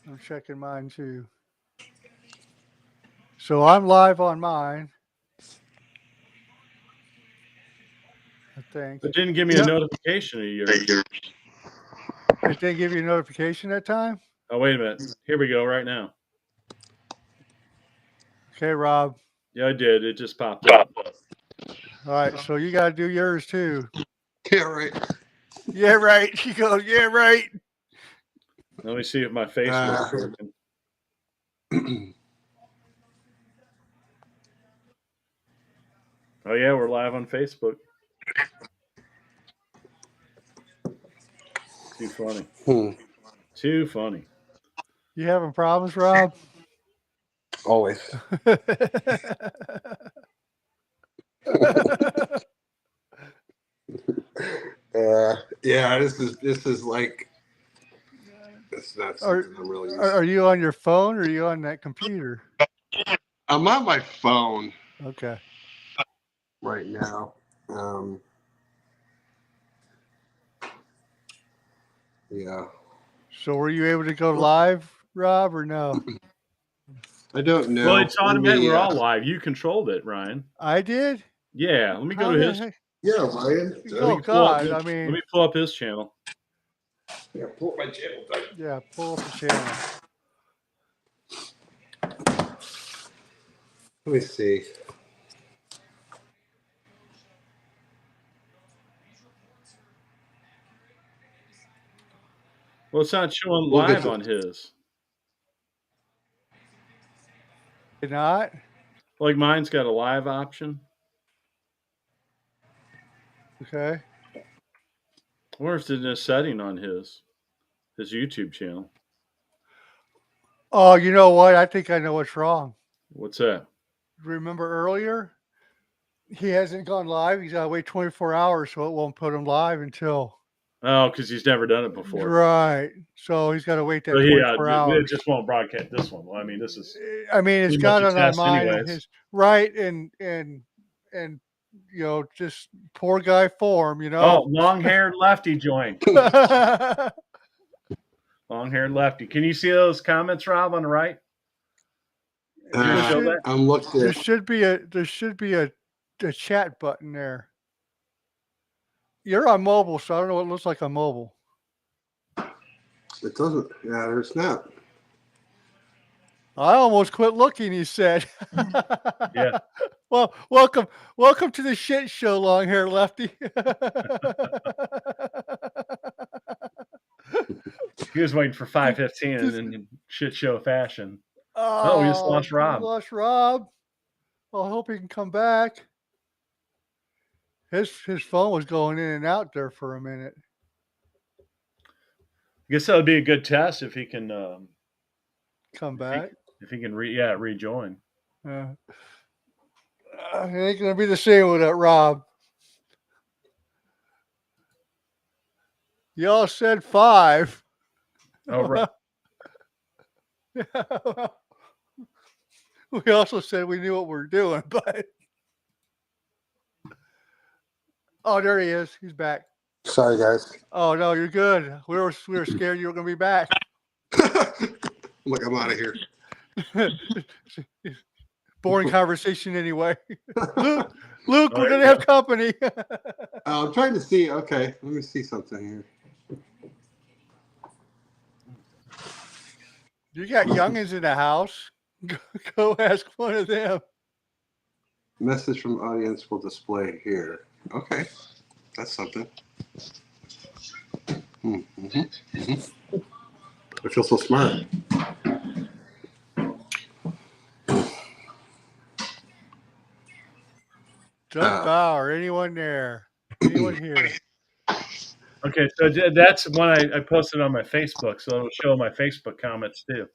I'm checking mine too. So I'm live on mine, I think. It didn't give me a Yep. notification of yours. It didn't give you a notification that time? Oh, wait a minute. Here we go right now. Okay, Rob. Yeah, I did. It just popped up. All right, so you got to do yours too. Yeah, right. Yeah, right. She goes, yeah, right. Let me see if my Facebook's working. Oh, yeah, we're live on Facebook. Too funny. Too funny. You having problems, Rob? Always. Yeah, this is like it's not something I'm really used to. Are you on your phone or are you on that computer? I'm on my phone Okay. right now. Yeah. So were you able to go live, Rob, or no? I don't know. Well, it's automatic. We're all live. You controlled it, Ryan. I did? Yeah, let me go to his. Yeah, Ryan. Oh, God. I mean. Let me pull up his channel. Yeah, pull up my channel. Yeah, pull up the channel. Let me see. Well, it's not showing live on his. Did not? Like mine's got a live option. Okay. I wonder if there's a setting on his YouTube channel. Oh, you know what? I think I know what's wrong. What's that? Remember earlier? He hasn't gone live. He's got to wait 24 hours, so it won't put him live until. Oh, because he's never done it before. Right. So he's got to wait that 24 hours. It just won't broadcast this one. Well, I mean, this is. I mean, it's got it on mine. Anyways. Right, and you know, just poor guy form, you know. Oh, long-haired lefty joined. Long-haired lefty. Can you see those comments, Rob, on the right? I'm looking. There should be a chat button there. You're on mobile, so I don't know what it looks like on mobile. It doesn't. Yeah, there's not. I almost quit looking, he said. Yeah. Well, welcome to the shit show, long hair lefty. He was waiting for 5:15 in shit show fashion. Oh, we just lost Rob. Lost Rob. I hope he can come back. His phone was going in and out there for a minute. I guess that would be a good test if he can come back. If he can rejoin. It ain't gonna be the same without Rob. Y'all said 5. Oh, right. We also said we knew what we were doing, but oh, there he is. He's back. Sorry, guys. Oh no, you're good. We were scared you were gonna be back. Look, I'm out of here. Boring conversation anyway. Luke, we're gonna have company. I'm trying to see. Okay, let me see something here. You got youngins in the house. Go ask one of them. Message from audience will display here. Okay, that's something. I feel so smart. Doug Bauer, anyone there? Anyone here? Okay, so that's one I posted on my Facebook, so it'll show my Facebook comments too.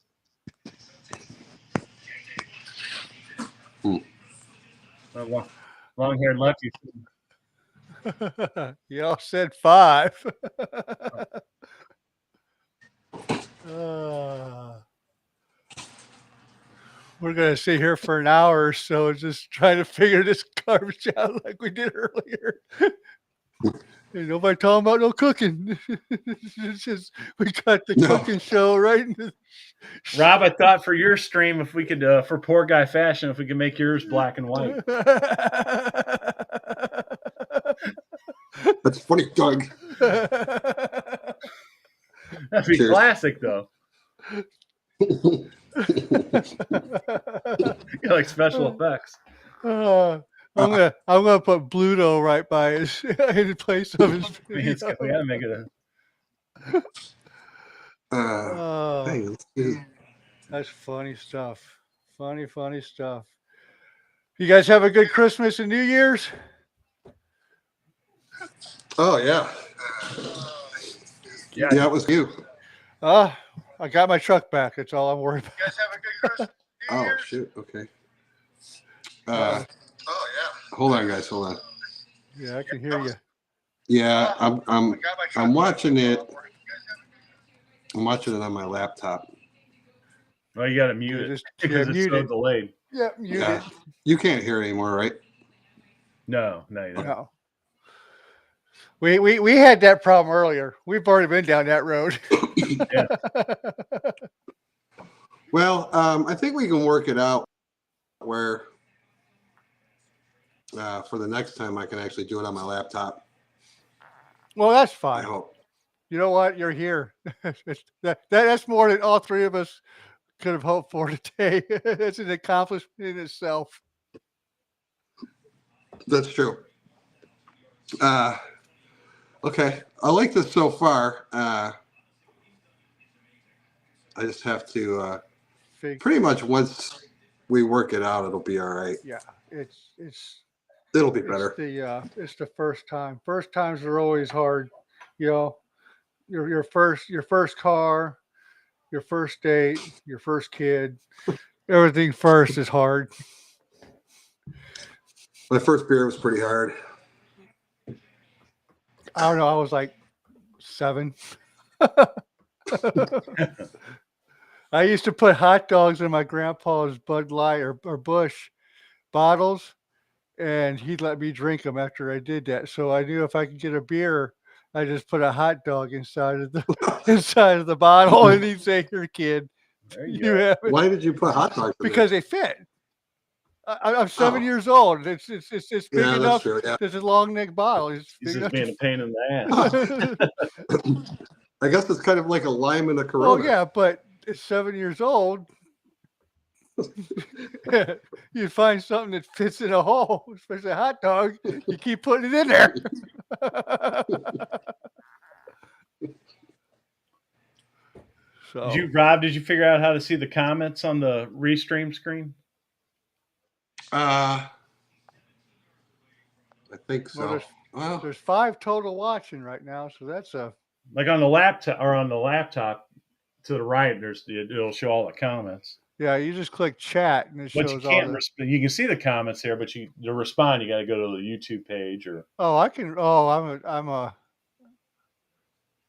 Long-haired lefty. Y'all said 5. We're going to sit here for an hour or so just trying to figure this garbage out like we did earlier. Ain't nobody talking about no cooking. It's just we got the No. cooking show right in the Rob, I thought for your stream, if we could, for Poor Guy Fashion, if we could make yours black and white. That's funny, Doug. That'd be Cheers. classic, though. You like special effects. I'm gonna put Bluto right by his in place of his video. We gotta make it a. Hey, let's see. That's funny stuff. Funny stuff. You guys have a good Christmas and New Year's? Oh yeah. Yeah, it was you. I got my truck back. That's all I'm worried about. You guys have a good Christmas. Oh shoot. Okay. Oh yeah. Hold on, guys. Hold on. Yeah, I can hear you. Yeah, I'm watching it. I'm watching it on my laptop. Oh, you gotta mute it because it's so delayed. Yeah, mute it. You can't hear it anymore, right? No, you don't. No. We had that problem earlier. We've already been down that road. Yeah. Well, I think we can work it out where for the next time I can actually do it on my laptop. Well, that's I fine. hope. You know what? You're here. That's more than all three of us could have hoped for today. It's an accomplishment in itself. That's true. Okay, I like this so far. I just have to pretty much once we work it out, it'll be all right. Yeah, It'll be better. It's the first time. First times are always hard. You know, your first car, your first date, your first kid. Everything first is hard. My first beer was pretty hard. I don't know. I was like 7. I used to put hot dogs in my grandpa's Bud Light or Busch bottles, and he'd let me drink them after I did that. So I knew if I could get a beer, I just put a hot dog inside of the bottle, and he'd say, "Here, kid, you have it." Why did you put hot dogs in Because they fit. I'm 7 years old. It's big Yeah, enough. that's true. Yeah. There's a long neck bottle. It's He's big just enough being a pain in the ass. I guess it's kind of like a lime in a Oh Corona. yeah, but it's 7 years old. You find something that fits in a hole, especially a hot dog. You keep putting it in there. So Rob, did you figure out how to see the comments on the restream screen? I think so. Well, there's 5 total watching right now, so that's a like on the laptop to the right. It'll show all the comments. Yeah, you just click chat and it But shows you can't all the. You can see the comments here, but to respond, you got to go to the YouTube page or. Oh, I can. Oh,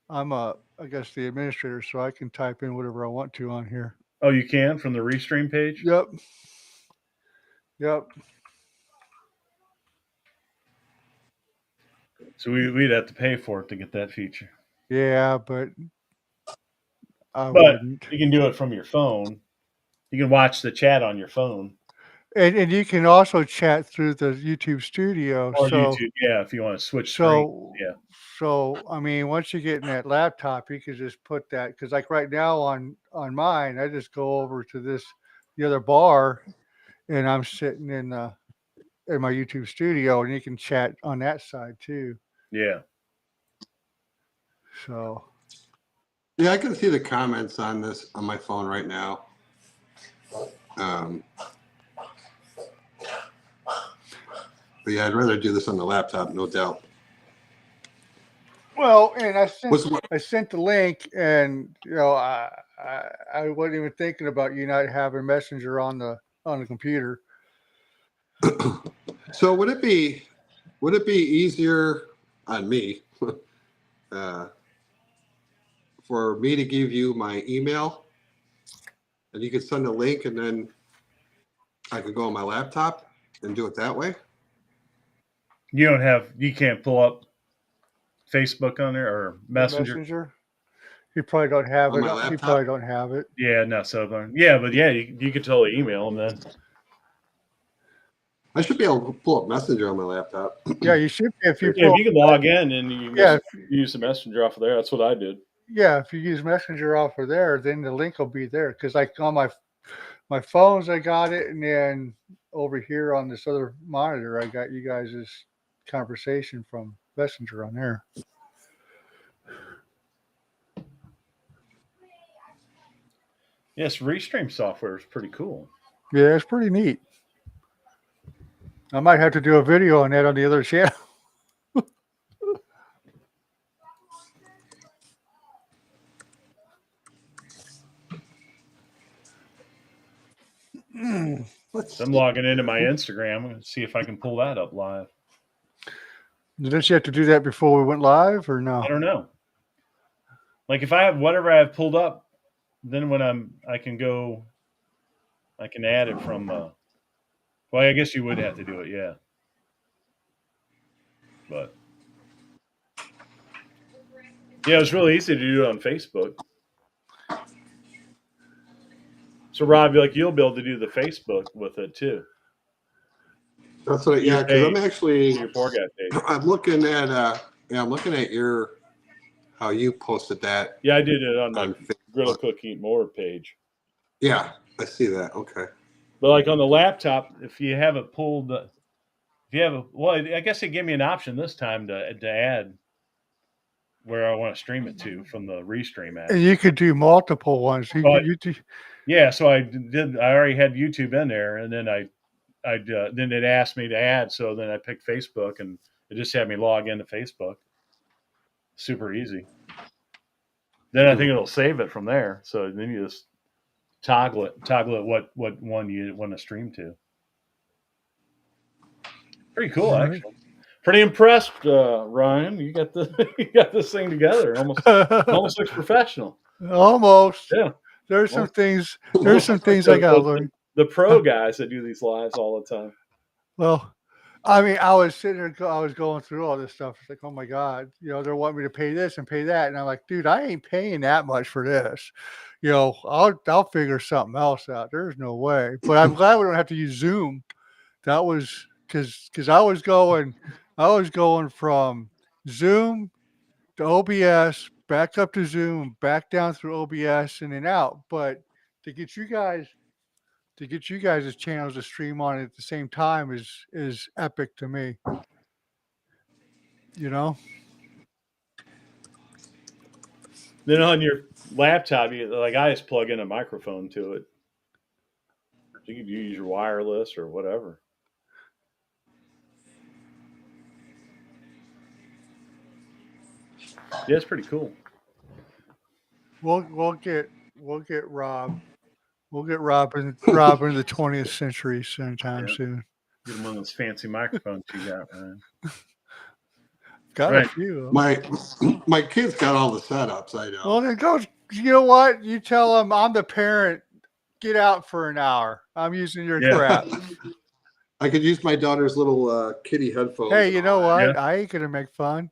I guess the administrator, so I can type in whatever I want to on here. Oh, you can from the restream page. Yep. So we'd have to pay for it to get that feature. Yeah, but I wouldn't. You can do it from your phone. You can watch the chat on your phone. And you can also chat through the YouTube Studio. Or YouTube, yeah, if you want to switch screens. Yeah. So I mean, once you get in that laptop, you can just put that, because like right now on mine, I just go over to the other bar, and I'm sitting in my YouTube Studio, and you can chat on that side too. Yeah. So. Yeah, I can see the comments on this on my phone right now. But yeah, I'd rather do this on the laptop, no doubt. Well, and I sent the link, and I wasn't even thinking about you not having Messenger on the computer. So would it be easier on me for me to give you my email, and you could send a link, and then I could go on my laptop and do it that way? You can't pull up Facebook on there or Messenger? Messenger. You probably don't have On it. my You laptop? probably don't have it. Yeah, no, so yeah, but yeah, you could totally email them then. I should be able to pull up Messenger on my laptop. Yeah, you should be if you Yeah, pull. if you can log in and you can Yeah, just use the Messenger off of there. That's what I did. Yeah, if you use Messenger off of there, then the link will be there. Because like on my phones, I got it, and then over here on this other monitor, I got you guys' conversation from Messenger on there. Yes, Restream software is pretty cool. Yeah, it's pretty neat. I might have to do a video on that on the other channel. So I'm logging into my Instagram and see if I can pull that up live. Didn't you have to do that before we went live, or no? I don't know. Like if I have whatever I have pulled up, then when I can add it from. Well, I guess you would have to do it, yeah. But yeah, it's really easy to do it on Facebook. So Rob, you'll be able to do the Facebook with it too. That's what. Yeah, because I'm actually. Your PoorGuy page. I'm looking at. I'm looking at how you posted that. Yeah, I did it on my Facebook. Griddle Cook Eat More page. Yeah, I see that. Okay. But like on the laptop, if you have it pulled, I guess they gave me an option this time to add where I want to stream it to from the Restream app. And you could do multiple ones. Yeah, so I already had YouTube in there, and then then it asked me to add. So then I picked Facebook, and it just had me log into Facebook. Super easy. Then I think it'll save it from there. So then you just toggle it what one you want to stream to. Pretty cool, actually. Pretty impressed, Ryan. You got this thing together. Almost looks professional. Almost. Yeah. There's some things I gotta learn. The pro guys that do these lives all the time. Well, I mean, I was sitting there, I was going through all this stuff. It's like, oh my God, they're wanting me to pay this and pay that. And I'm like, dude, I ain't paying that much for this. I'll figure something else out. There's no way. But I'm glad we don't have to use Zoom. That was because I was going from Zoom to OBS, back up to Zoom, back down through OBS and then out. But to get you guys' channels to stream on at the same time is epic to me. Then on your laptop, I just plug in a microphone to it. You can use your wireless or whatever. Yeah, it's pretty cool. We'll get Rob. We'll get Rob in the 20th century sometime soon. Get him one of those fancy microphones you got, man. Got a few. My kids got all the setups. I know. Well, then go. You know what? You tell them I'm the parent. Get out for an hour. I'm using your crap. I could use my daughter's little kitty headphones. Hey, you know what? Yeah. I ain't gonna make fun.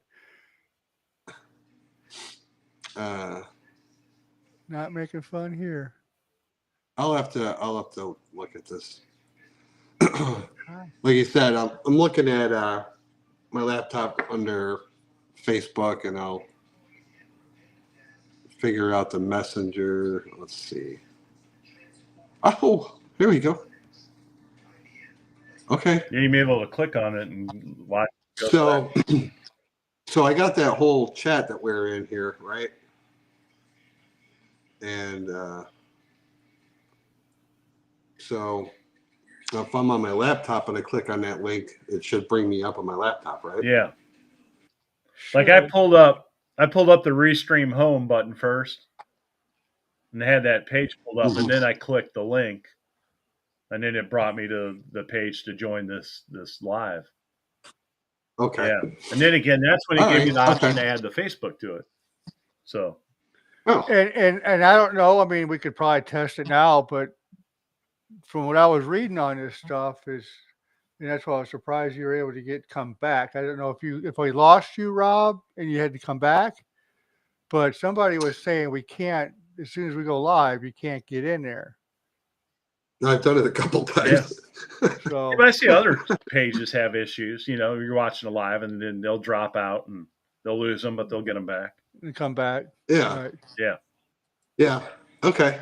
Not making fun here. I'll have to look at this. Like you said, I'm looking at my laptop under Facebook, and I'll figure out the Messenger. Let's see. Oh, here we go. Okay. Yeah, you may be able to click on it and watch. So I got that whole chat that we're in here, right? And so if I'm on my laptop and I click on that link, it should bring me up on my laptop, right? Yeah. Like I pulled up the Restream Home button first, and had that page pulled up, and then I clicked the link, and then it brought me to the page to join this live. Okay. Yeah. And then again, that's when it gave me the option to add the Facebook to it. So. Oh. And I don't know. I mean, we could probably test it now, but from what I was reading on this stuff is and that's why I was surprised you were able to come back. I don't know if we lost you, Rob, and you had to come back, but somebody was saying we can't. As soon as we go live, you can't get in there. I've done it a couple times. So But I see other pages have issues. You're watching a live and then they'll drop out and they'll lose them, but they'll get them back. and come back. Yeah. Right. Yeah. Yeah. Okay.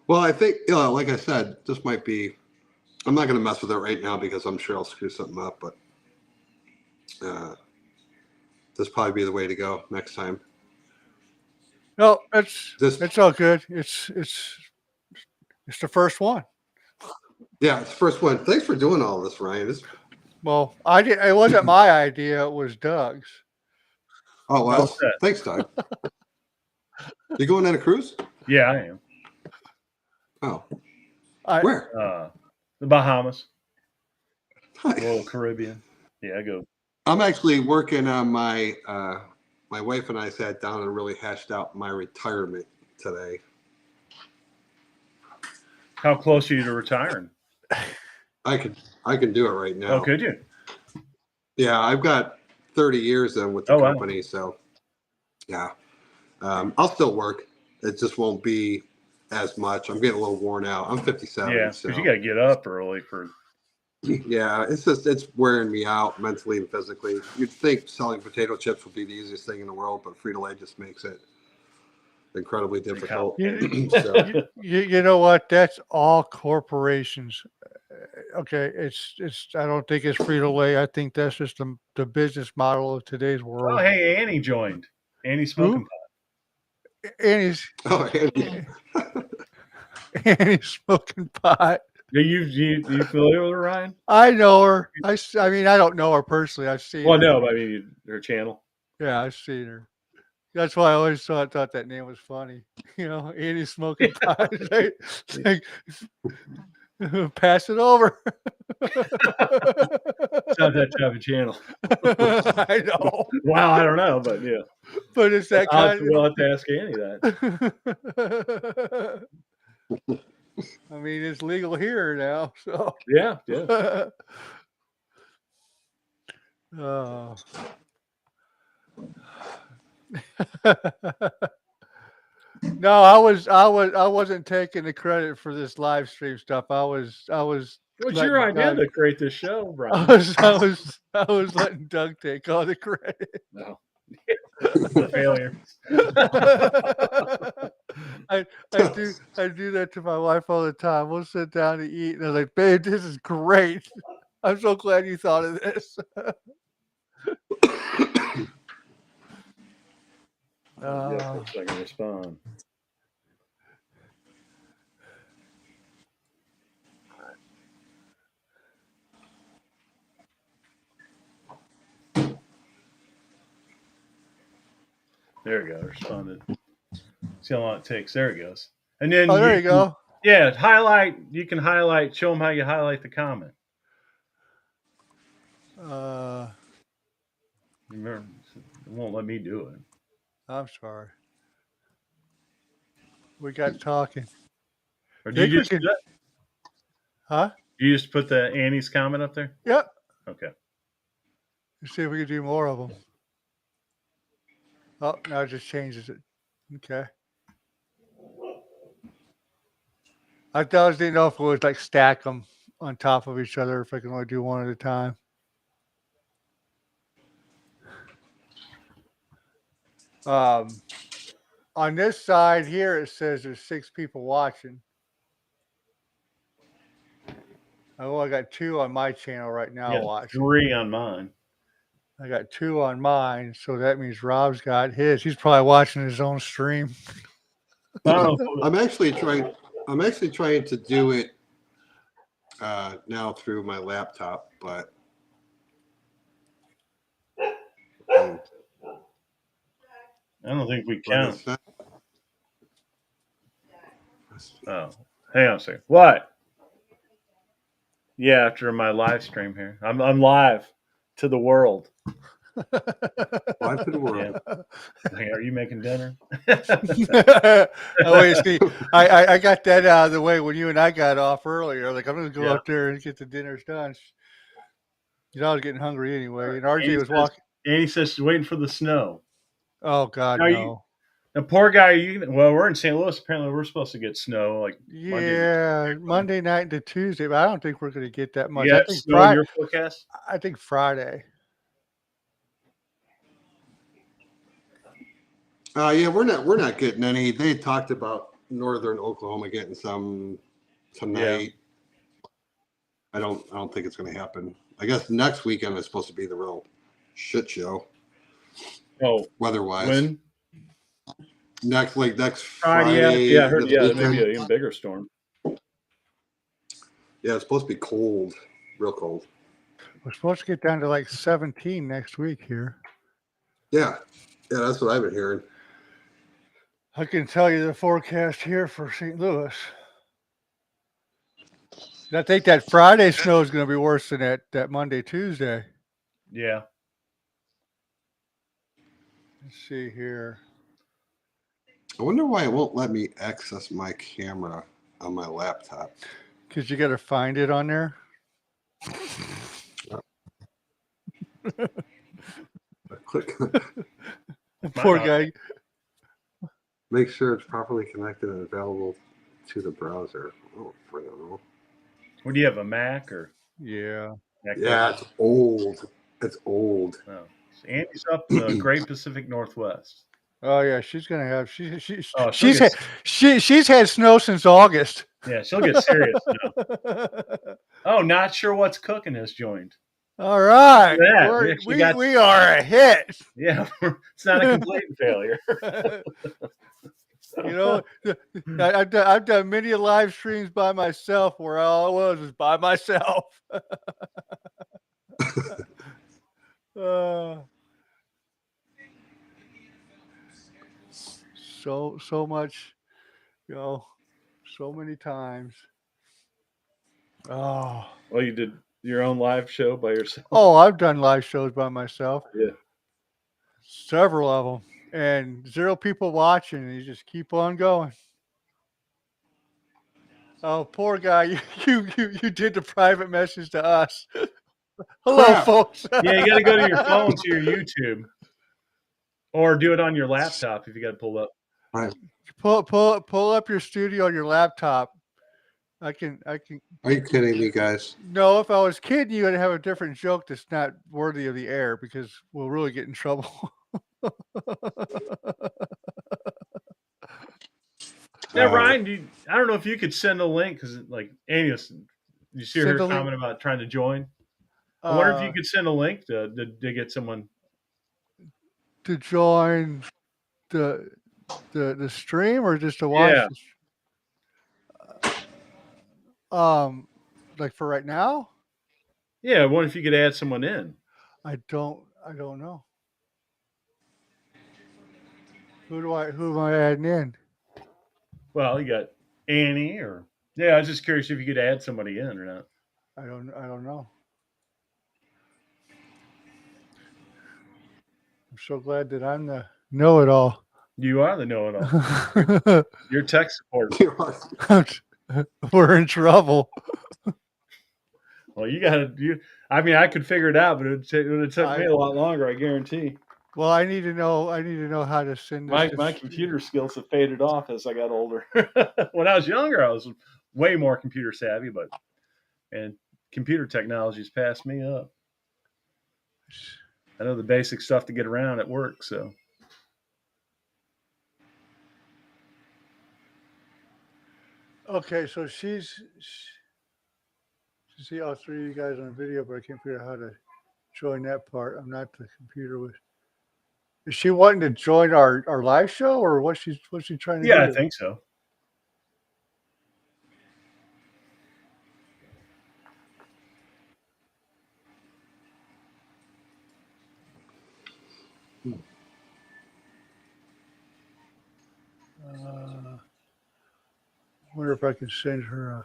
Well, I think, like I said, this might be. I'm not going to mess with it right now because I'm sure I'll screw something up. But this probably be the way to go next time. No, it's all good. It's the first one. Yeah, it's the first one. Thanks for doing all this, Ryan. Well, I did. It wasn't my idea. It was Doug's. Oh well, What's that? thanks, Doug. You going on a cruise? Yeah, I am. Oh, I, where? The Bahamas, Nice. Royal Caribbean. Yeah, I go. I'm actually working on my. My wife and I sat down and really hashed out my retirement today. How close are you to retiring? I can do it right now. Oh, could you? Yeah, I've got 30 years then with the Oh, wow. company, so yeah, I'll still work. It just won't be as much. I'm getting a little worn out. I'm 57. Yeah, so because you got to get up early for. yeah, it's wearing me out mentally and physically. You'd think selling potato chips would be the easiest thing in the world, but Frito-Lay just makes it incredibly difficult. So, you know what? That's all corporations. Okay, it's. I don't think it's Frito-Lay. I think that's just the business model of today's world. Oh, hey, Annie joined. Annie smoking pot. Annie's oh, Andy. Annie's smoking pot. Are you familiar with her, Ryan? I know her. I mean, I don't know her personally. I've seen Well, her. no, but I mean her channel. Yeah, I've seen her. That's why I always thought that name was funny. Annie's smoking pot. It's like, pass it over. It's not that type of channel. I know. Wow, I don't know, but yeah. But it's that kind We'll have to ask Annie that. I mean, it's legal here now, so. Yeah. Oh. No, I wasn't taking the credit for this live stream stuff. I was. What's your idea to create this show, Brian? I was letting Doug take all the credit. No. Failure. I do that to my wife all the time. We'll sit down to eat, and I was like, "Babe, this is great. I'm so glad you thought of this." Yeah, I can respond. There we go. Responded. See how long it takes. There it goes. And then there you go. Yeah, highlight. You can highlight. Show them how you highlight the comment. Remember, it won't let me do it. I'm sorry. We got talking. Or do you just do that? Huh? You just put the Annie's comment up there? Yep. Okay. Let's see if we can do more of them. Oh, now it just changes it. Okay. I didn't know if it was like stack them on top of each other, if I can only do one at a time. On this side here, it says there's 6 people watching. I got 2 on my channel right now watching. 3 on mine. I got 2 on mine, so that means Rob's got his. He's probably watching his own stream. I'm actually trying to do it now through my laptop, but I don't think we can. Oh, hang on a second. What? Yeah, after my live stream here, I'm live to the world. Live to the world. Yeah. Hey, are you making dinner? Wait, see, I got that out of the way when you and I got off earlier. Like, I'm going to go up there and get the dinners done. I was getting hungry anyway, and Andy RJ was says, walking. Andy says she's waiting for the snow. Oh God, Now no. The poor guy. Well, we're in St. Louis. Apparently, we're supposed to get snow like Monday. Yeah, Monday night into Tuesday, but I don't think we're going to get that much. You I got think snow in your forecast? I think Friday. Yeah, we're not getting any. They talked about northern Oklahoma getting some tonight. I don't think it's going to happen. I guess next weekend is supposed to be the real shit show. Oh, weather-wise. when? Next Friday. Friday. Yeah, I heard. this Yeah, weekend. maybe an even bigger storm. Yeah, it's supposed to be cold, real cold. We're supposed to get down to like 17 next week here. Yeah, that's what I've been hearing. I can tell you the forecast here for St. Louis. I think that Friday snow is going to be worse than that Monday, Tuesday. Yeah. Let's see here. I wonder why it won't let me access my camera on my laptop. Because you got to find it on there. Click. Poor guy. Make sure it's properly connected and available to the browser. Oh, I don't know. What do you have, a Mac or? Yeah. Yeah, it's old. It's old. Oh. So Andy's up in the Great Pacific Northwest. Oh yeah, she's gonna have she's had snow since August. Yeah, she'll get serious now. Oh, not sure what's cooking has joined. All right, we are a hit. Yeah, it's not a complete failure. You know, I've done many live streams by myself where all I was by myself. So much, so many times. Oh. Well, you did your own live show by yourself? Oh, I've done live shows by myself. Yeah. Several of them. And 0 people watching, and you just keep on going. Oh, poor guy. You did the private message to us. Hello, folks. Yeah, you got to go to your phone to your YouTube. Or do it on your laptop if you got to pull up. Right. Pull up your studio on your laptop. I can. Are you kidding me, guys? No, if I was kidding you, I'd have a different joke that's not worthy of the air because we'll really get in trouble. Yeah, Ryan, I don't know if you could send a link because, like, Amy, you see her comment about trying to join. I wonder if you could send a link to get someone to join the stream or just to watch. Yeah. Like for right now. Yeah, I wonder if you could add someone in. I don't know. Who am I adding in? Well, you got Annie or I was just curious if you could add somebody in or not. I don't know. I'm so glad that I'm the know-it-all. You are the know-it-all. You're tech support. We're in trouble. Well, I mean, I could figure it out, but it would have took me a lot longer, I guarantee. Well, I need to know how to send this. My computer skills have faded off as I got older. When I was younger, I was way more computer savvy, and computer technology's passed me up. I know the basic stuff to get around at work, so. Okay, so see all 3 of you guys on the video, but I can't figure out how to join that part. I'm not the computer with. Is she wanting to join our live show, or what's she trying to do? Yeah, I think so. Wonder if I can send her a.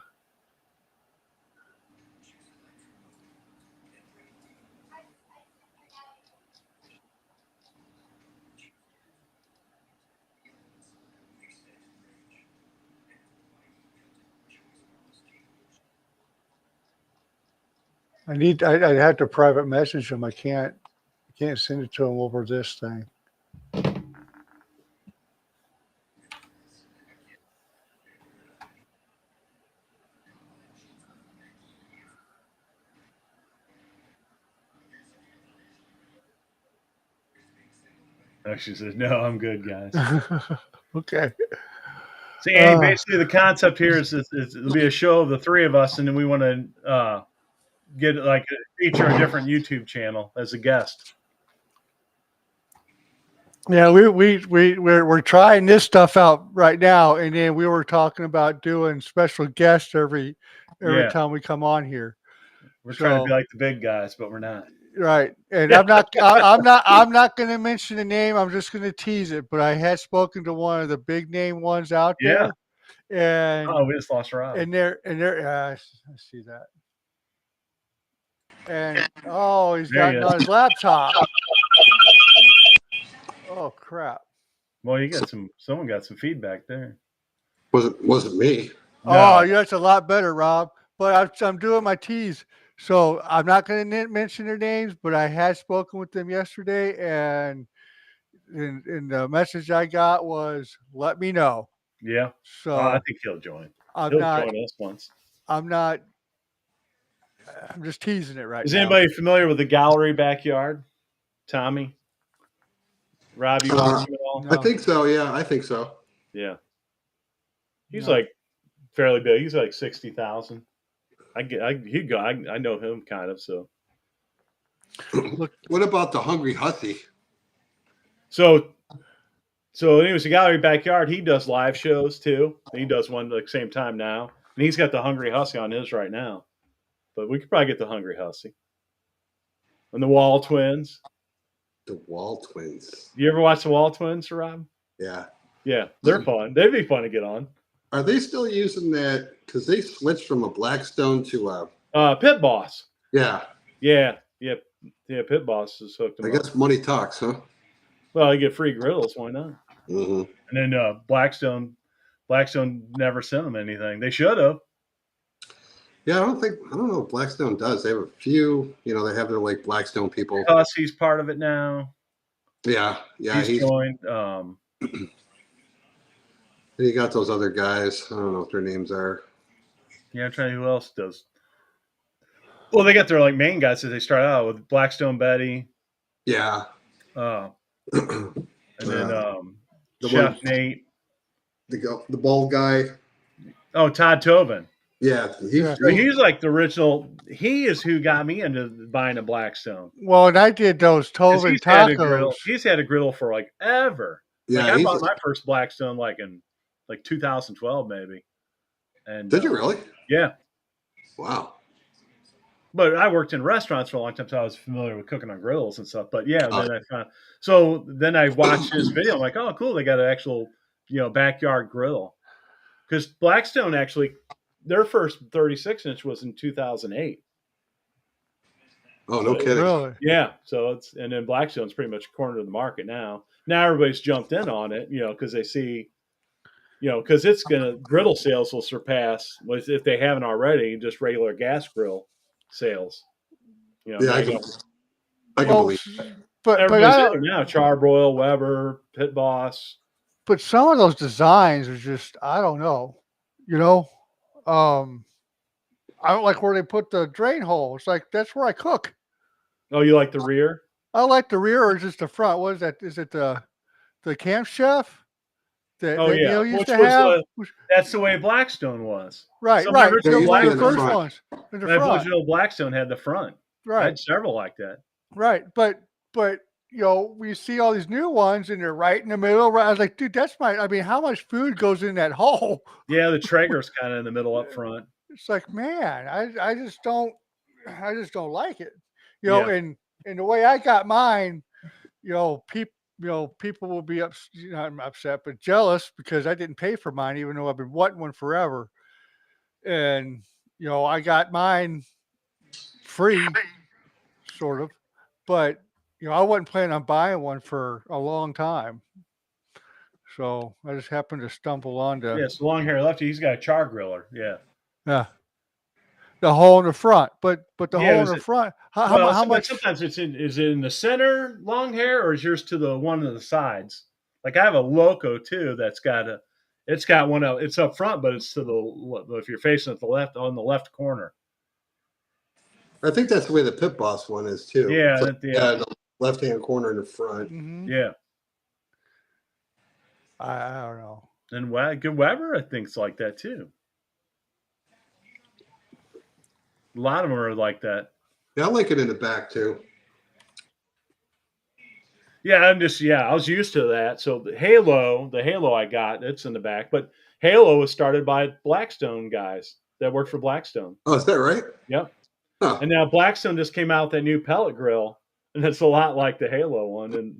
I have to private message him. I can't send it to him over this thing. Oh, she says, "No, I'm good, guys." Okay. So, Andy, basically the concept here is it'll be a show of the three of us, and then we want to get like feature a different YouTube channel as a guest. Yeah, we're trying this stuff out right now, and then we were talking about doing special guests every Yeah. time we come on here. We're trying to be like the big guys, but we're not. Right, and I'm not going to mention the name. I'm just going to tease it. But I had spoken to one of the big name ones out Yeah. there, and we just lost Rob. and they're I see that. And he's got it on his laptop. Oh crap! Well, you got someone got some feedback there. Wasn't me. No. Oh, yeah, that's a lot better, Rob. But I'm doing my tease, so I'm not going to mention their names. But I had spoken with them yesterday, and the message I got was, "Let me know." Yeah. So I think he'll join. He'll join us once. I'm just teasing it right now. Is anybody familiar with the gallery backyard? Tommy? Rob, you watch him at all? I think so. Yeah, I think so. Yeah. He's like fairly big. He's like 60,000. I know him kind of. So. What about the Hungry Hussy? So anyways, the gallery backyard. He does live shows too. He does one at the same time now, and he's got the Hungry Hussy on his right now. But we could probably get the Hungry Hussy and the Wall Twins. The Wall Twins. You ever watch the Wall Twins, Rob? Yeah. Yeah, they're fun. They'd be fun to get on. Are they still using that? Because they switched from a Blackstone to a Pit Boss. Yeah. Yeah. Pit Boss is hooked them I guess money talks, huh? Well, you get free griddles. Why not? Mm-hmm. And then Blackstone never sent them anything. They should have. Yeah, I don't know if Blackstone does. They have a few, they have their like Blackstone people. He's part of it now. Yeah. He's joined. You got those other guys. I don't know what their names are. Yeah, I'm trying to think who else does. Well, they got their like main guys that they start out with Blackstone Betty. Yeah. And then Chef Nate. The bald guy. Oh, Todd Tobin. Yeah, he's like the original. He is who got me into buying a Blackstone. Well, and I did those Tobin tacos. He's had a griddle for like ever. Yeah, I bought my first Blackstone like in 2012 maybe. And did you really? Yeah. Wow. But I worked in restaurants for a long time, so I was familiar with cooking on griddles and stuff. But yeah, then I watched his video. I'm like, oh, cool, they got an actual backyard griddle. Because Blackstone actually, their first 36-inch was in 2008. Oh, no kidding. Really? Yeah. So and then Blackstone's pretty much cornered the market now. Now everybody's jumped in on it, because they see, because griddle sales will surpass, if they haven't already, just regular gas grill sales. I can believe that. But everybody's now Charbroil, Weber, Pit Boss. But some of those designs are just, I don't know, I don't like where they put the drain hole. It's like, that's where I cook. Oh, you like the rear? I like the rear or just the front. What is that? Is it the Camp Chef that Neil used to have? That's the way Blackstone was. Right. The first ones. The original Blackstone had the front. Right. I had several like that. Right. But we see all these new ones and they're right in the middle. Right. I was like, dude, how much food goes in that hole? Yeah, the Traeger's kind of in the middle up front. It's like, man, I just don't like it. And the way I got mine, people will be not upset, but jealous because I didn't pay for mine, even though I've been wanting one forever. And I got mine free, sort of, but I wasn't planning on buying one for a long time. So I just happened to stumble onto. Yes, long hair lefty. He's got a char griller. Yeah. Yeah. The hole in the front, but the Yeah, hole in is the it? front. Well, How much? sometimes it's in. Is it in the center long hair, or is yours to the one of the sides? Like I have a Loco too. That's got a. It's got one of. It's up front, but it's to the. If you're facing at the left, on the left corner. I think that's the way the Pit Boss one is too. Yeah, It's like, yeah, the left-hand corner in the front. Mm-hmm. yeah. I don't know. And Weber, I think, is like that too. A lot of them are like that. Yeah, I like it in the back too. Yeah, I was used to that. So the Halo I got, it's in the back. But Halo was started by Blackstone guys that worked for Blackstone. Oh, is that right? Yep. Huh. And now Blackstone just came out with that new pellet grill, and it's a lot like the Halo one. And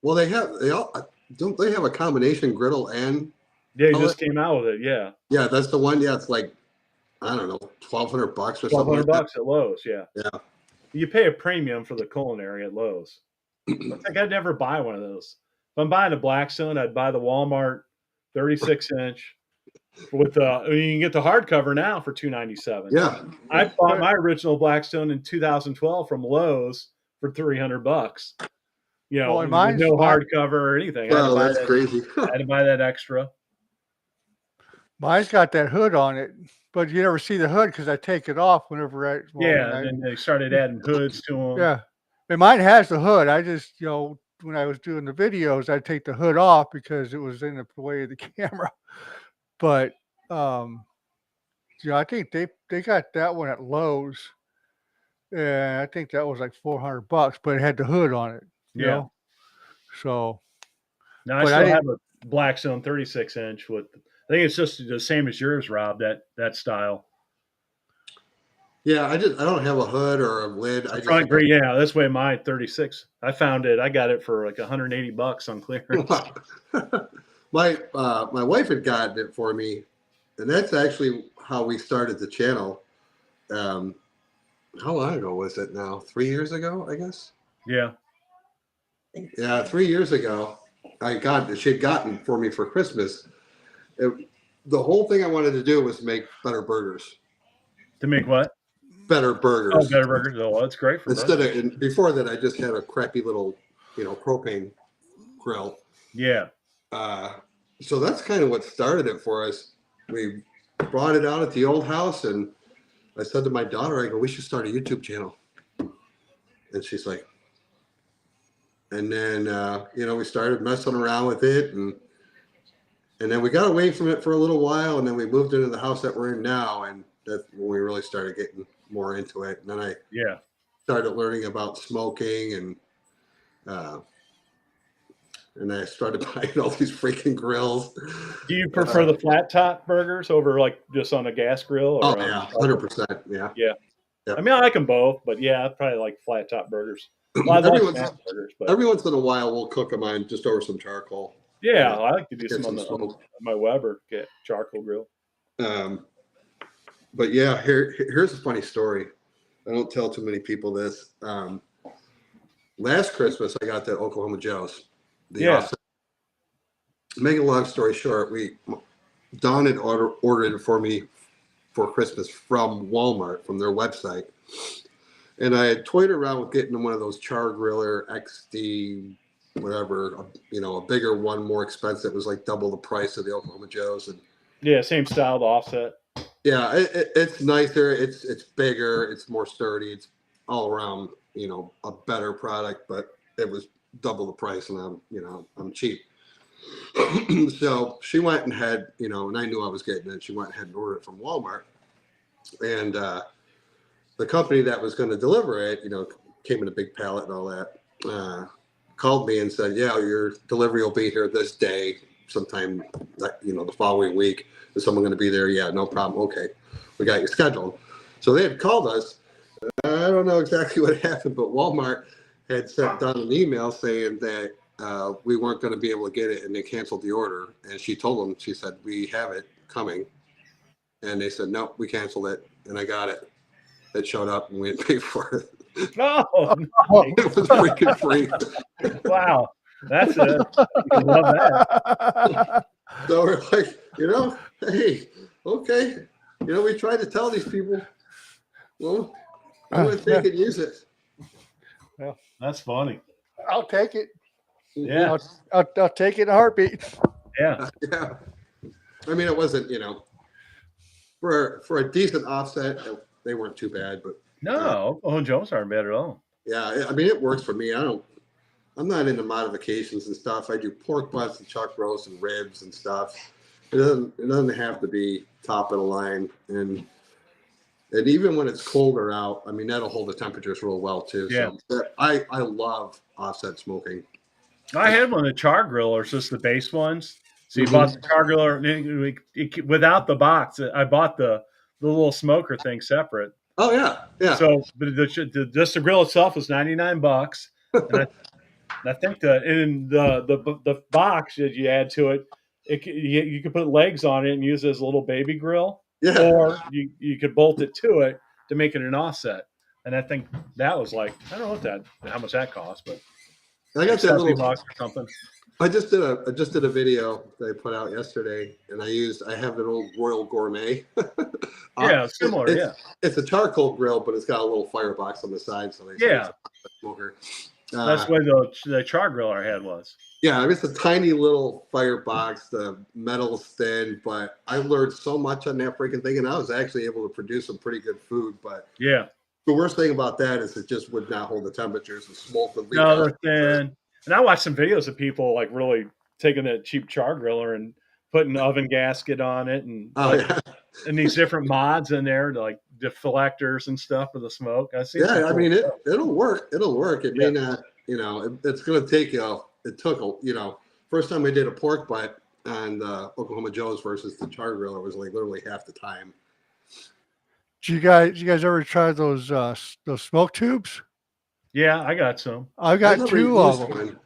well, they have a combination griddle and yeah, he pellet? just came out with it. Yeah, yeah, that's the one. Yeah, it's like I don't know, $1,200 or something. $1,200 at Lowe's. Yeah, yeah. You pay a premium for the culinary at Lowe's. It's like I'd never buy one of those. If I'm buying a Blackstone, I'd buy the Walmart 36-inch with the. You can get the hardcover now for $297. Yeah, I bought my original Blackstone in 2012 from Lowe's for $300. You know, Well, mine's no hardcover or anything. well, that's crazy. I had to buy that extra. Mine's got that hood on it, but you never see the hood because I take it off whenever I. And then they started adding hoods to them. Yeah, and mine has the hood. I just when I was doing the videos, I'd take the hood off because it was in the way of the camera. But I think they got that one at Lowe's, and I think that was like $400, but it had the hood on it. You know? So now I still have a Blackstone 36-inch with. I think it's just the same as yours, Rob. That style. Yeah, I don't have a hood or a lid. Front grille, yeah, that's way my 36. I found it. I got it for like $180 on clearance. My wife had gotten it for me, and that's actually how we started the channel. How long ago was it now? 3 years ago, I guess. Yeah. Yeah, 3 years ago, she had gotten for me for Christmas. The whole thing I wanted to do was make better burgers. To make what? Better burgers. Oh, better burgers. Oh, that's great for Before that, I just had a crappy little, propane grill. Yeah. So that's kind of what started it for us. We brought it out at the old house, and I said to my daughter, I go, we should start a YouTube channel. And she's like, and then, we started messing around with it, and then we got away from it for a little while, and then we moved into the house that we're in now, and that's when we really started getting more into it. And then I started learning about smoking, and I started buying all these freaking grills. Do you prefer the flat top burgers over like just on a gas grill? Or 100%. Yeah. I mean, I like them both, but I probably like flat top burgers. Every once in a while, we'll cook them on just over some charcoal. Yeah, I like to do some on my Weber charcoal grill. But yeah, here's a funny story. I don't tell too many people this. Last Christmas, I got the Oklahoma Joe's. Make a long story short, Don had ordered it for me for Christmas from Walmart, from their website. And I had toyed around with getting one of those Char Griller XD, whatever, a bigger one, more expensive. It was like double the price of the Oklahoma Joe's. And same style, the offset. Yeah, it's nicer. It's bigger. It's more sturdy. It's all around, a better product. But it was double the price, and I'm cheap. So she went and had, and I knew I was getting it. She went ahead and ordered it from Walmart, and the company that was going to deliver it, came in a big pallet and all that. Called me and said, "Yeah, your delivery will be here this day, sometime, the following week. Is someone going to be there?" "Yeah, no problem." "Okay, we got you scheduled." So they had called us. I don't know exactly what happened, but Walmart had sent down an email saying that we weren't going to be able to get it, and they canceled the order. And she told them, she said, "We have it coming." And they said, "Nope, we canceled it." And I got it. It showed up, and we didn't pay for it. Oh, it was freaking free. Wow. That's it. I love that. So we're like, hey, okay. We tried to tell these people, well, I'm going to take it and use it. That's funny. I'll take it. Yeah. I'll take it in a heartbeat. Yeah. Yeah. I mean, it wasn't, for a decent offset, they weren't too bad, but No, Oklahoma Joes aren't bad at all. yeah, I mean, it works for me. I'm not into modifications and stuff. I do pork butts and chuck roast and ribs and stuff. It doesn't have to be top of the line, and even when it's colder out, I mean, that'll hold the temperatures real well too. Yeah. So I love offset smoking. I had one of the char grillers, just the base ones. So you bought the char griller without the box. I bought the little smoker thing separate. Oh yeah, yeah. So, but just the grill itself was $99, and I think the box that you add to it, you could put legs on it and use it as a little baby grill, Yeah. or you could bolt it to it to make it an offset. And I think that was like, I don't know how much that cost, but I got that little box or something. I just did a video that I put out yesterday, and I have an old Royal Gourmet. Yeah, similar. It's a charcoal grill, but it's got a little firebox on the side, so they say it's a smoker. That's what the char griller I had was. Yeah, I mean, it's a tiny little firebox. The metal's thin, but I learned so much on that freaking thing, and I was actually able to produce some pretty good food. But yeah, the worst thing about that is it just would not hold the temperatures. The smoke would leak no, out. they're thin. And I watched some videos of people like really taking that cheap char griller and putting an oven gasket on it, and and these different mods in there, like deflectors and stuff for the smoke. I mean, it'll work. It'll work. It may not. It's going to take you. It took first time I did a pork butt on the Oklahoma Joe's versus the char griller was like literally half the time. Did you guys ever try those smoke tubes? Yeah, I got some. I've got two of them.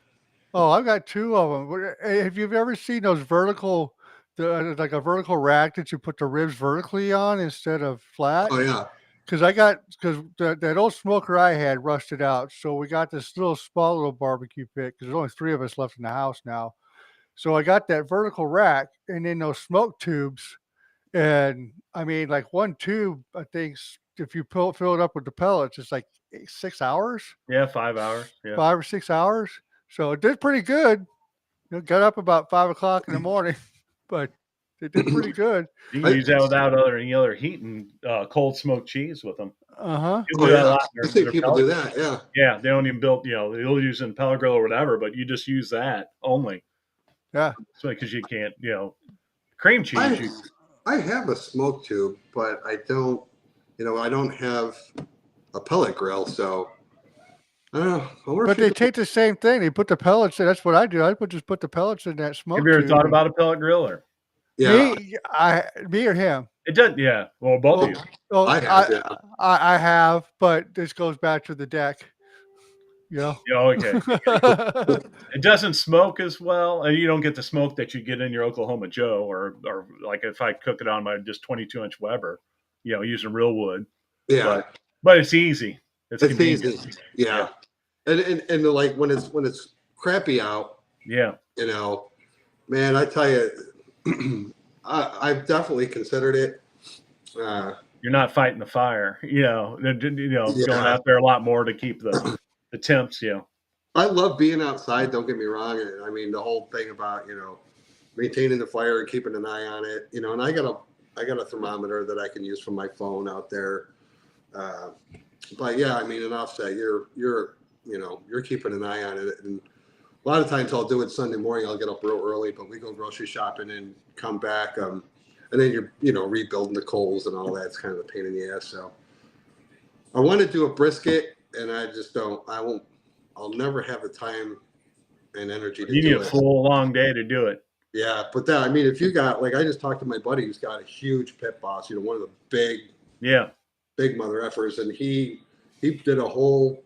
Oh, I've got two of them. Have you ever seen those vertical, like a vertical rack that you put the ribs vertically on instead of flat? Oh yeah. Because that old smoker I had rusted out, so we got this small little barbecue pit. Because there's only 3 of us left in the house now, so I got that vertical rack and then those smoke tubes. And I mean, like one tube, I think if you fill it up with the pellets, it's like 6 hours. Yeah, 5 hours. Yeah. 5 or 6 hours. So it did pretty good. Got up about 5 o'clock in the morning, but it did pretty good. You can use that without any other heat and cold smoked cheese with them. I think people do that. Yeah. Yeah, they don't even build. They'll use it in pellet grill or whatever, but you just use that only. Yeah. So because you can't, cream cheese. I have a smoke tube, but I don't. I don't have a pellet grill, so. I don't know. But they take the same thing. They put the pellets in. That's what I do. I just put the pellets in that smoke. Have you ever thought about a pellet griller? Yeah. Me or him? It does. Yeah. Well, both of you. Well, I have, but this goes back to the deck. Yeah. Okay. It doesn't smoke as well, and you don't get the smoke that you get in your Oklahoma Joe, or like if I cook it on my just 22-inch Weber, using real wood. Yeah. But it's easy. It's easy. Yeah. And like when it's crappy out. Yeah. Man, I tell you, I've definitely considered it. You're not fighting the fire, going out there a lot more to keep the temps. I love being outside. Don't get me wrong. I mean, the whole thing about maintaining the fire and keeping an eye on it. And I got a thermometer that I can use from my phone out there. But yeah, I mean, an offset, you're keeping an eye on it. And a lot of times I'll do it Sunday morning. I'll get up real early, but we go grocery shopping and come back. And then you're, rebuilding the coals and all that. It's kind of a pain in the ass. So I want to do a brisket, and I just don't. I'll never have the time and energy to do it. You need a full long day to do it. Yeah, but if you got, like, I just talked to my buddy who's got a huge pit boss. One of the big mother effers, and he did a whole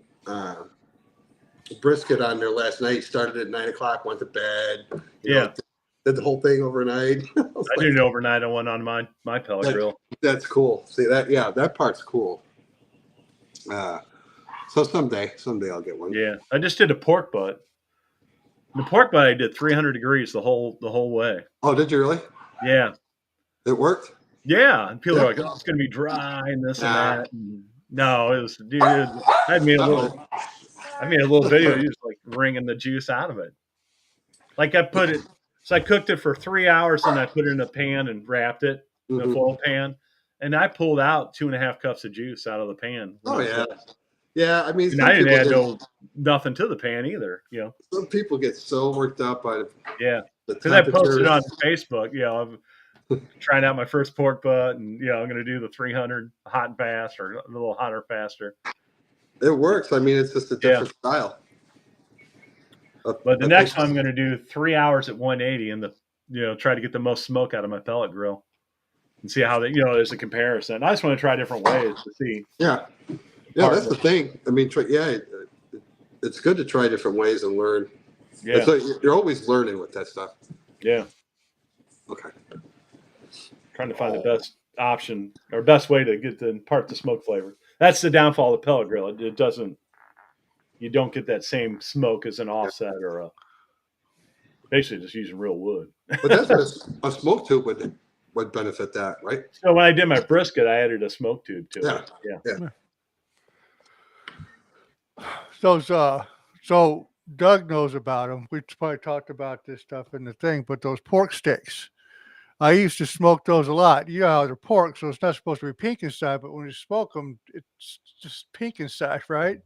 brisket on there last night. He started at 9 o'clock, went to bed. Did the whole thing overnight. I did it overnight. I went on my pellet grill. That's cool. See that? Yeah, that part's cool. So someday I'll get one. Yeah, I just did a pork butt. The pork butt I did 300 degrees the whole way. Oh, did you really? Yeah. It worked? Yeah, and people Yeah. are like, "Oh, it's gonna be dry and this and Nah. that." And no, it was, dude. I made a little video, just like wringing the juice out of it. Like I put it, so I cooked it for 3 hours, and I put it in a pan and wrapped it in a Mhm. foil pan, and I pulled out 2.5 cups of juice out of the pan. Oh yeah, yeah. I mean, And I didn't add nothing to the pan either. some people get so worked up by Yeah, the because I posted temperatures. on Facebook. I'm trying out my first pork butt, and I'm going to do the 300 hot and fast, or a little hotter, faster. It works. I mean, it's just a different style. But the next one I'm going to do 3 hours at 180, and try to get the most smoke out of my pellet grill, and see how there's a comparison. I just want to try different ways to see. Yeah, that's the thing. I mean, it's good to try different ways and learn. Yeah, so you're always learning with that stuff. Yeah. Okay. Trying to find the best option or best way to get impart the smoke flavor. That's the downfall of the pellet grill. It doesn't. You don't get that same smoke as an offset or basically just using real wood. But that's what a smoke tube would benefit that, right? So when I did my brisket, I added a smoke tube to it. Yeah. So Doug knows about them. We probably talked about this stuff in the thing, but those pork sticks, I used to smoke those a lot. You know how they're pork, so it's not supposed to be pink inside, but when you smoke them, it's just pink inside, right?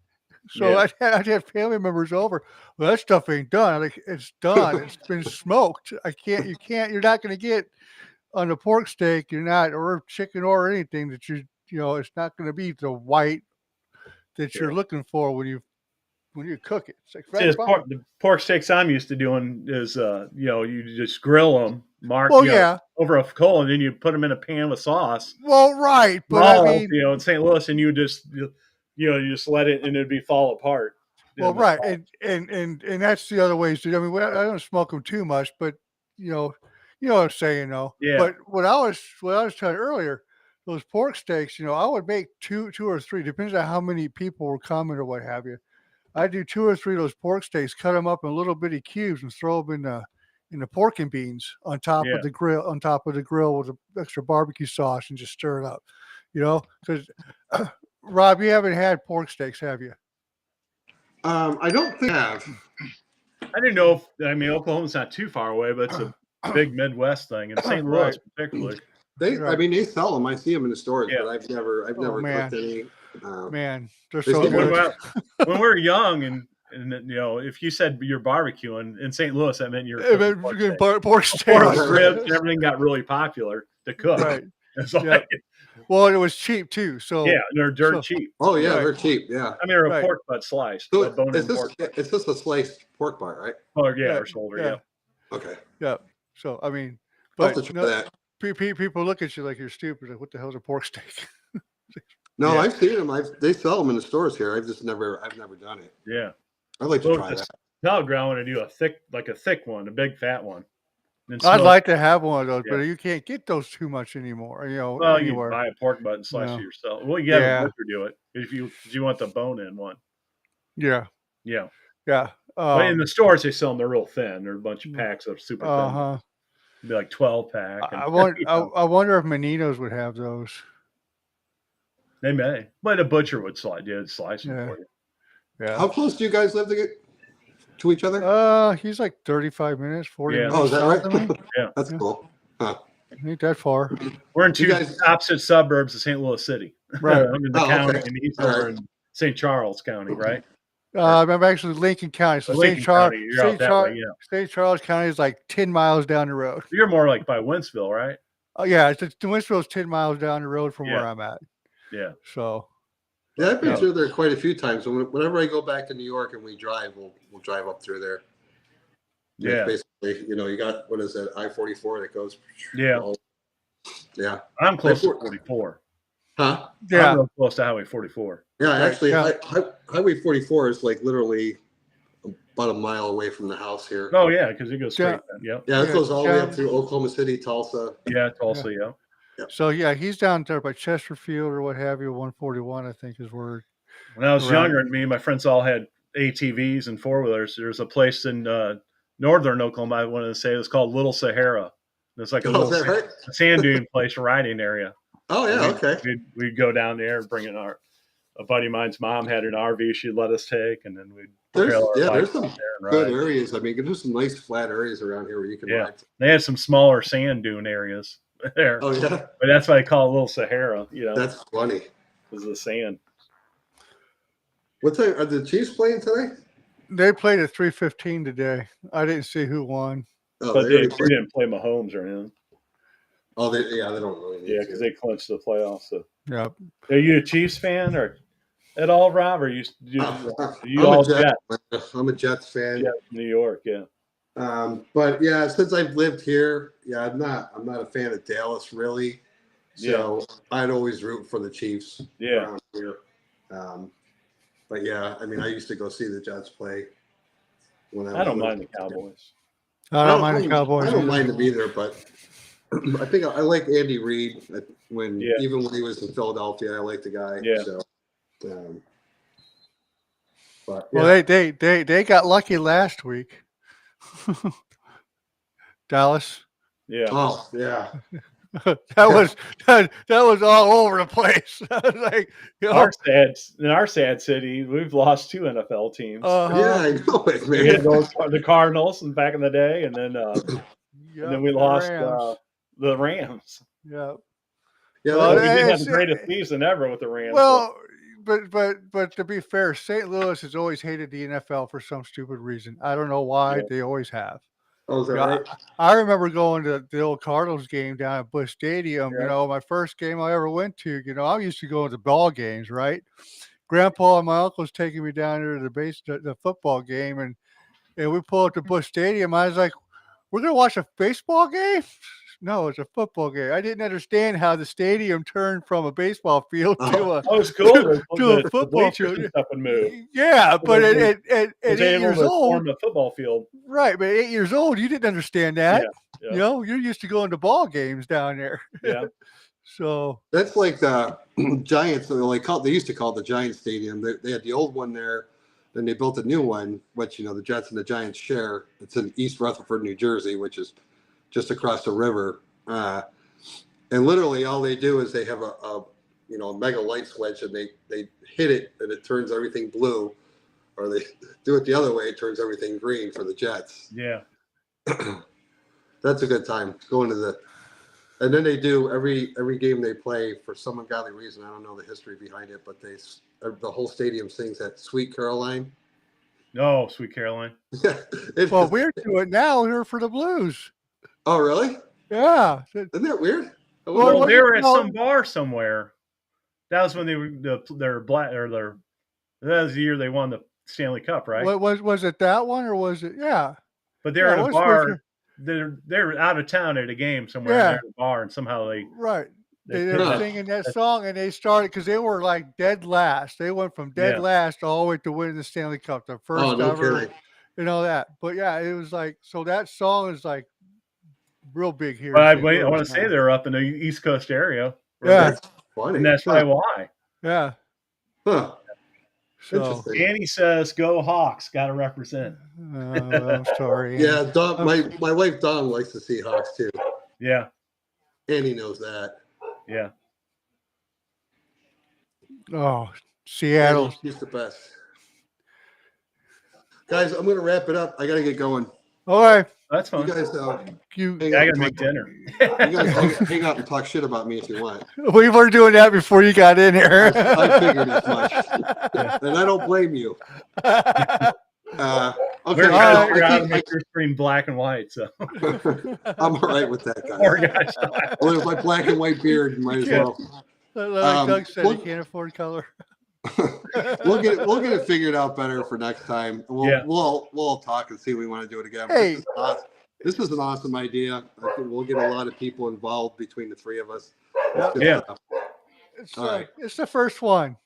So I had family members over. Well, that stuff ain't done. Like, it's done. It's been smoked. You're not going to get on the pork steak. You're not, or chicken or anything that it's not going to be the white that you're looking for when you cook it. It's like the pork steaks I'm used to doing is you just grill them, over a coal, and then you put them in a pan with sauce. Well, right, but I mean, in St. Louis, and you just just let it, and it'd be fall apart. Well, right, and that's the other ways to. I mean, I don't smoke them too much, but you know what I'm saying, though. Yeah. But what I was telling earlier, those pork steaks, I would make two or three, depends on how many people were coming or what have you. I do 2 or 3 of those pork steaks, cut them up in little bitty cubes, and throw them in the pork and beans on top of the grill with the extra barbecue sauce, and just stir it up. Because Rob, you haven't had pork steaks, have you? I don't think I have. I didn't know Oklahoma's not too far away, but it's a big Midwest thing, and St. Louis particularly. I mean, they sell them. I see them in the stores, but I've never cooked any. Man, they're so good. When we were young, and if you said you're barbecuing in St. Louis, that meant you're pork steak. Ribs and everything got really popular to cook. Right. Like, well, it was cheap too. So they're dirt cheap. Oh yeah, they're cheap. Yeah. I mean, they're a pork butt sliced. So it's just a sliced pork butt, right? Oh yeah, or shoulder. Yeah. Okay. Yeah. So I mean, I'll have to try that. People look at you like you're stupid. Like, what the hell is a pork steak? No, I've seen them. They sell them in the stores here. I've never done it. Yeah. I'd like to try that. Pellet grill, I want to do a thick one, a big fat one. I'd like to have one of those, but you can't get those too much anymore. Well, anywhere. You buy a pork butt and slice it yourself. Well, you have a butcher do it if you want the bone-in one. Yeah. Yeah. Yeah. But in the stores, they sell them. They're real thin. They're a bunch of packs of super thin. It'd be like 12 pack. I wonder if Menino's would have those. They may, but a butcher would slice them for you. Yeah. How close do you guys live to each other? He's like 35 minutes, 40 minutes. Oh, is that right? Yeah. That's cool. Huh. Ain't that far. We're in two opposite suburbs of St. Louis City. Right. I'm in the county, and he's over in St. Charles County, right? I'm actually Lincoln County. So St. Charles County is like 10 miles down the road. You're more like by Wentzville, right? Oh, yeah. Winsville's 10 miles down the road from where I'm at. Yeah. So. Yeah, I've been through there quite a few times. Whenever I go back to New York and we drive, we'll drive up through there. Yeah. Basically, you got, what is it, I-44 that goes. Yeah. Yeah. I'm close to 44. Huh? Yeah. I'm real close to Highway 44. Yeah, actually, Highway 44 is like literally about a mile away from the house here. Oh, yeah, because it goes straight. Yeah, it goes all the way up through Oklahoma City, Tulsa. Yeah, Tulsa, yeah. So, he's down there by Chesterfield or what have you. 141, I think, is where. When I was younger, and me and my friends all had ATVs and four-wheelers, there's a place in northern Oklahoma, I wanted to say, it was called Little Sahara. It's like a Oh, little is that right? sand dune place, riding area. Oh yeah, okay. We'd go down there and bring in a buddy of mine's mom had an RV she'd let us take, and then we'd There's some there and good ride. areas. I mean, there's some nice flat areas around here where you can ride. They had some smaller sand dune areas there. Oh yeah, but that's why they call it Little Sahara. that's funny. Because of the sand. What time are the Chiefs playing today? They played at 3:15 today. I didn't see who won. Oh, But they didn't play Mahomes or anything. Oh, they don't really need because they clinched the playoffs. So. Yep. Are you a Chiefs fan or at all, Rob? Or I'm a Jets fan. Jets, New York, yeah. But yeah, since I've lived here, I'm not a fan of Dallas really. So I'd always root for the Chiefs around here. But yeah, I mean, I used to go see the Jets play when I don't mind the Cowboys. I don't mind the Cowboys. I don't mind them either, but I think I like Andy Reid even when he was in Philadelphia. I like the guy. Yeah. So, but well, they got lucky last week. Dallas. Yeah. Oh yeah. that was all over the place. Like, in our sad city, we've lost 2 NFL teams. Yeah, I know it, man. The Cardinals back in the day, and then we lost the Rams. Yeah. Yeah, well, we didn't have the greatest season ever with the Rams. Well, but to be fair, St. Louis has always hated the NFL for some stupid reason. I don't know why. They always have. Oh, is that right? I remember going to the old Cardinals game down at Busch Stadium. My first game I ever went to. I used to go to ball games, right? Grandpa and my uncle's taking me down there to the football game, and we pull up to Busch Stadium. I was like, "We're gonna watch a baseball game?" No, it's a football game. I didn't understand how the stadium turned from a baseball field to a football field. Stuff would move. Yeah, but at 8 years old, form a football field. Right, but at 8 years old, you didn't understand that. Yeah. You're used to going to ball games down there. Yeah. So that's like the Giants. They used to call it the Giants Stadium. They had the old one there. Then they built a new one, which the Jets and the Giants share. It's in East Rutherford, New Jersey, which is just across the river, and literally all they do is they have a mega light switch, and they hit it and it turns everything blue, or they do it the other way, it turns everything green for the Jets. Yeah, that's a good time going to and then they do every game they play for some ungodly reason. I don't know the history behind it, but the whole stadium sings that Sweet Caroline. No, Sweet Caroline. Well, we're doing it now here for the Blues. Oh, really? Yeah. Isn't that weird? Well, they were at some bar somewhere. That was when they were that was the year they won the Stanley Cup, right? Was it that one or was it? Yeah. But they're at a bar. They're out of town at a game somewhere. Yeah. They're at a bar, and somehow they were singing that song, and they started because they were like dead last. They went from dead last all the way to winning the Stanley Cup, the first ever. Kidding. That. But yeah, it was like that song is like real big here. But I want to say they're up in the East Coast area. Yeah, that's funny. And that's probably why. Yeah. Huh. So Andy says, "Go Hawks! Got to represent." I'm sorry. Yeah, Dawn, my wife Dawn likes the Seahawks too. Yeah, Andy knows that. Yeah. Oh, Seattle. He's the best. Guys, I'm going to wrap it up. I got to get going. All right. That's fine. You guys, I got to make dinner. You guys hang out and talk shit about me if you want. We were doing that before you got in here. I figured as much. And I don't blame you. Okay. We're trying to make your screen black and white, so I'm all right with that, guy. Poor guys. Well, with my black and white beard, might as well. Like Doug said, he can't afford color. We'll get it figured out better for next time. We'll talk and see if we want to do it again. Hey, this is an awesome idea. I think we'll get a lot of people involved between the three of us. Yeah. All right. It's the first one.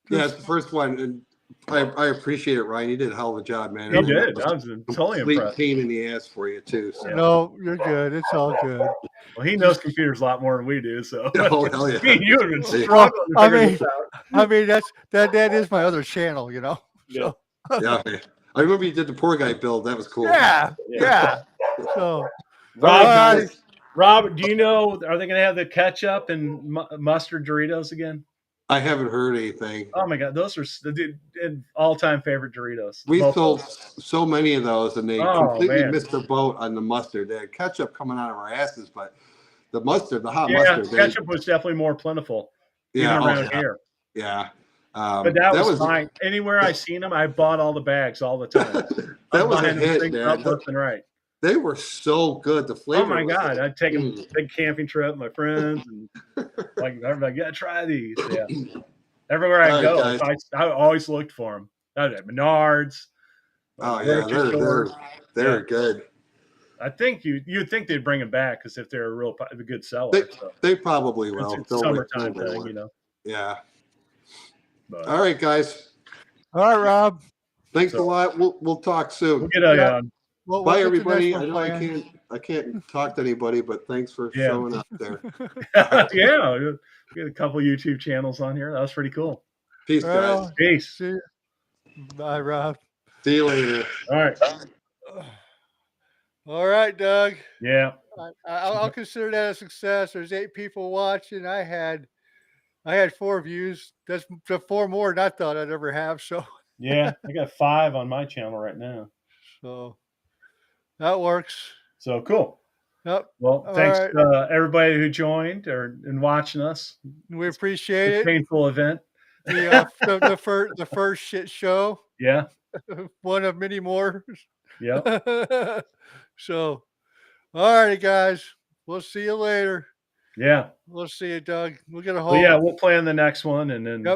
Yeah, it's the first one, and I appreciate it, Ryan. You did a hell of a job, man. You did. I was totally impressed. Pain in the ass for you too. So. No, you're good. It's all good. Well, he knows computers a lot more than we do, so. Oh hell yeah! You have been struggling. I mean that is my other channel, Yeah. So. Yeah, man. I remember you did the PoorGuy build. That was cool. Yeah. So, Rob, Robert, do you know, are they going to have the ketchup and mustard Doritos again? I haven't heard anything. Oh my God, those are all-time favorite Doritos. We Both sold of them. so many of those, and they Oh, completely man. missed the boat on the mustard. They had ketchup coming out of our asses, but the mustard, the hot Yeah, mustard, ketchup was definitely more plentiful, even around here. Yeah. But that was fine. Anywhere I seen them, I bought all the bags all the time. That was a hit, man. Left and right. They were so good. The flavor. Oh my God! I'd take a Mm. big camping trip with my friends, and like everybody, yeah, try these. Yeah. Everywhere I go, I always looked for them. At Menards. Oh yeah, they're good. I think you'd think they'd bring them back because if they're a good seller, they probably will. It's a summertime thing, you know. Yeah. But, all right, guys. All right, Rob. Thanks a lot. We'll talk soon. We'll get bye, everybody. I know I can't talk to anybody, but thanks for showing up there. Yeah, we had a couple YouTube channels on here. That was pretty cool. Peace, guys. Peace. See you. Bye, Rob. See you later. All right. All right, Doug. Yeah. I'll consider that a success. There's 8 people watching. I had 4 views. That's 4 more than I thought I'd ever have. So yeah, I got 5 on my channel right now. So that works. So cool. Yep. Well, thanks everybody who joined and watching us. We appreciate it. Painful event. The first shit show. Yeah. One of many more. Yeah. So, all right, guys. We'll see you later. Yeah. We'll see you, Doug. We'll get a hold. Yeah, we'll plan the next one, and then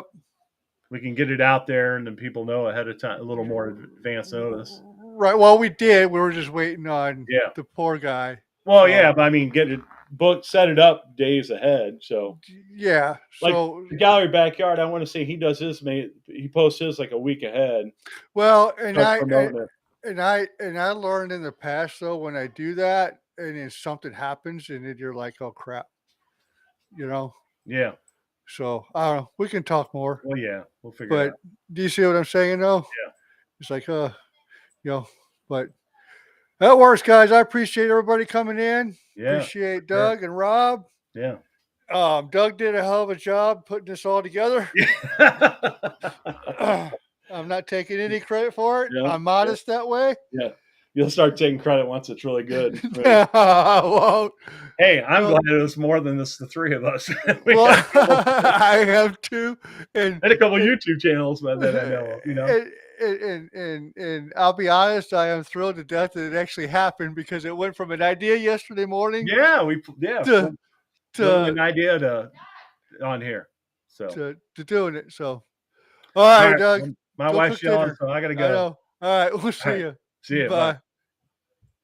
we can get it out there, and then people know ahead of time, a little more advance notice. Right. Well, we did. We were just waiting on the PoorGuy. Well, yeah, but I mean, get it booked, set it up days ahead. So yeah. Like so the Gallery Backyard, I want to say he does his, he posts his like a week ahead. Well, and I learned in the past though, when I do that and then something happens and then you're like, oh crap, you know? Yeah. So I don't know. We can talk more. Well, yeah, we'll figure it out. But do you see what I'm saying though? Yeah. It's like, but that works, guys. I appreciate everybody coming in. Yeah. Appreciate Doug and Rob. Yeah. Doug did a hell of a job putting this all together. I'm not taking any credit for it. I'm modest that way. Yeah. You'll start taking credit once it's really good. I won't. Hey, I'm glad it was more than the 3 of us. I have 2. And a couple YouTube channels that I know of, you know. And I'll be honest, I am thrilled to death that it actually happened because it went from an idea yesterday morning. Yeah, to an idea on here. So to doing it. So all right, Doug. My wife's yelling, so I gotta go. All right, we'll see you. See you. Bye.